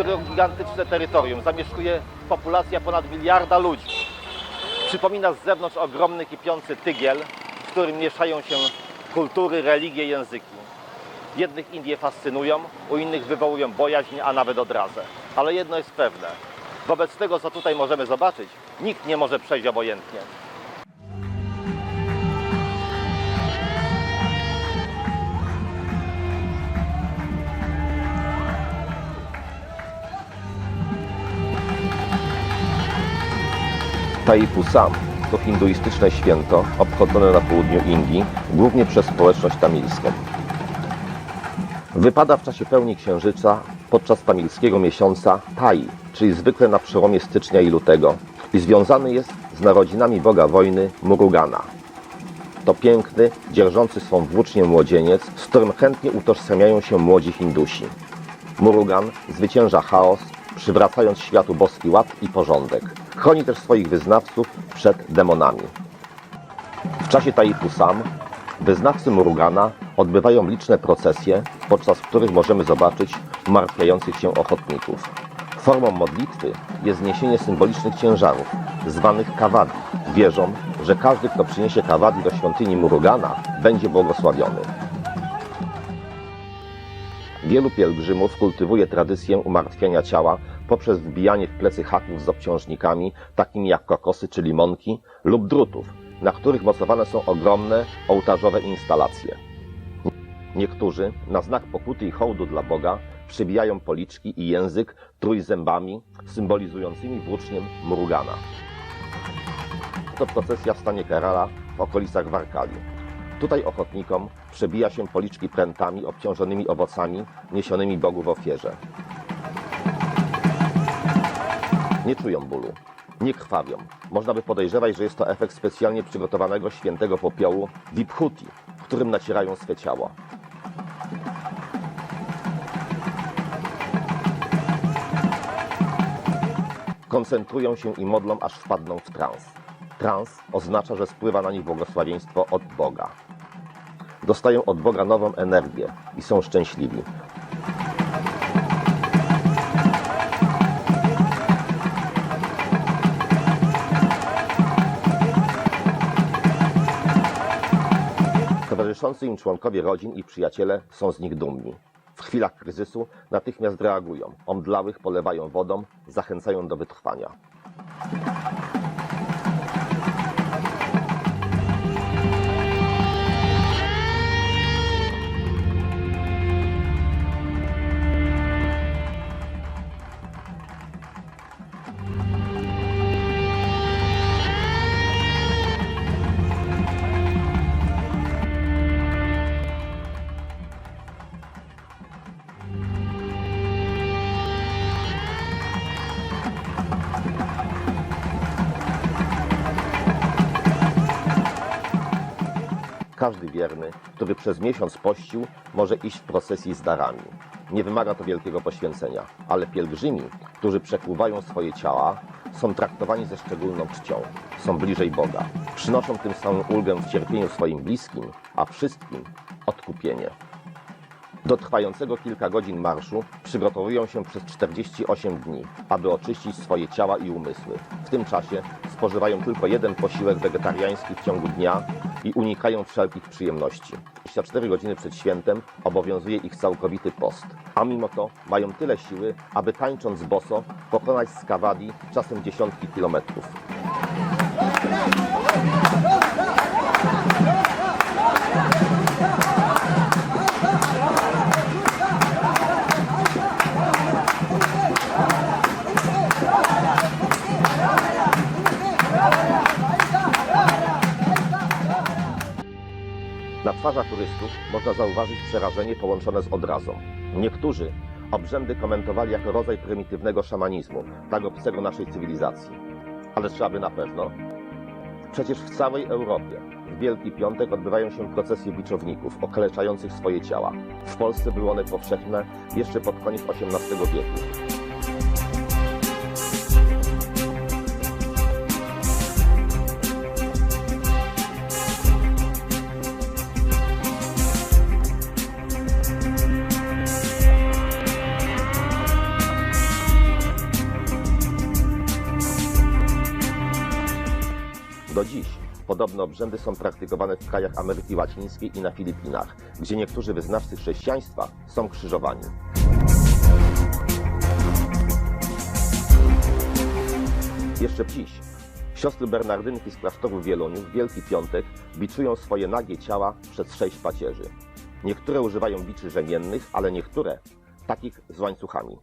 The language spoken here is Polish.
którego gigantyczne terytorium zamieszkuje populacja ponad 1 miliarda ludzi. Przypomina z zewnątrz ogromny kipiący tygiel, w którym mieszają się kultury, religie, języki. Jednych Indie fascynują, u innych wywołują bojaźń, a nawet odrazę. Ale jedno jest pewne. Wobec tego, co tutaj możemy zobaczyć, nikt nie może przejść obojętnie. Thaipusam to hinduistyczne święto obchodzone na południu Indii, głównie przez społeczność tamilską. Wypada w czasie pełni księżyca podczas tamilskiego miesiąca Thai, czyli zwykle na przełomie stycznia i lutego, i związany jest z narodzinami boga wojny Murugana. To piękny, dzierżący swą włócznię młodzieniec, z którym chętnie utożsamiają się młodzi Hindusi. Murugan zwycięża chaos, przywracając światu boski ład i porządek. Chroni też swoich wyznawców przed demonami. W czasie Thaipusam wyznawcy Murugana odbywają liczne procesje, podczas których możemy zobaczyć martwiających się ochotników. Formą modlitwy jest zniesienie symbolicznych ciężarów, zwanych kawadi. Wierzą, że każdy, kto przyniesie kawadi do świątyni Murugana, będzie błogosławiony. Wielu pielgrzymów kultywuje tradycję umartwiania ciała poprzez wbijanie w plecy haków z obciążnikami, takimi jak kokosy czy limonki, lub drutów, na których mocowane są ogromne, ołtarzowe instalacje. Niektórzy, na znak pokuty i hołdu dla Boga, przybijają policzki i język trójzębami symbolizującymi włócznię Murugana. To procesja w stanie Kerala w okolicach Warkali. Tutaj ochotnikom przebija się policzki prętami obciążonymi owocami niesionymi Bogu w ofierze. Nie czują bólu, nie krwawią. Można by podejrzewać, że jest to efekt specjalnie przygotowanego świętego popiołu Vibhuti, w którym nacierają swe ciało. Koncentrują się i modlą, aż wpadną w trans. Trans oznacza, że spływa na nich błogosławieństwo od Boga. Dostają od Boga nową energię i są szczęśliwi. Towarzyszący im członkowie rodzin i przyjaciele są z nich dumni. W chwilach kryzysu natychmiast reagują. Omdlałych polewają wodą, zachęcają do wytrwania. Każdy wierny, który przez miesiąc pościł, może iść w procesji z darami. Nie wymaga to wielkiego poświęcenia, ale pielgrzymi, którzy przepływają swoje ciała, są traktowani ze szczególną czcią, są bliżej Boga. Przynoszą tym samym ulgę w cierpieniu swoim bliskim, a wszystkim odkupienie. Do trwającego kilka godzin marszu przygotowują się przez 48 dni, aby oczyścić swoje ciała i umysły. W tym czasie spożywają tylko jeden posiłek wegetariański w ciągu dnia i unikają wszelkich przyjemności. 24 godziny przed świętem obowiązuje ich całkowity post, a mimo to mają tyle siły, aby tańcząc boso pokonać z kawadi czasem dziesiątki kilometrów. Na twarzach turystów można zauważyć przerażenie połączone z odrazą. Niektórzy obrzędy komentowali jako rodzaj prymitywnego szamanizmu, tak obcego naszej cywilizacji. Ale trzeba by na pewno? Przecież w całej Europie w Wielki Piątek odbywają się procesje biczowników okaleczających swoje ciała. W Polsce były one powszechne jeszcze pod koniec XVIII wieku. Podobne obrzędy są praktykowane w krajach Ameryki Łacińskiej i na Filipinach, gdzie niektórzy wyznawcy chrześcijaństwa są krzyżowani. Jeszcze dziś siostry Bernardynki z klasztoru w Wieluniu w Wielki Piątek biczują swoje nagie ciała przez 6 pacierzy. Niektóre używają biczy rzemiennych, ale niektóre takich z łańcuchami.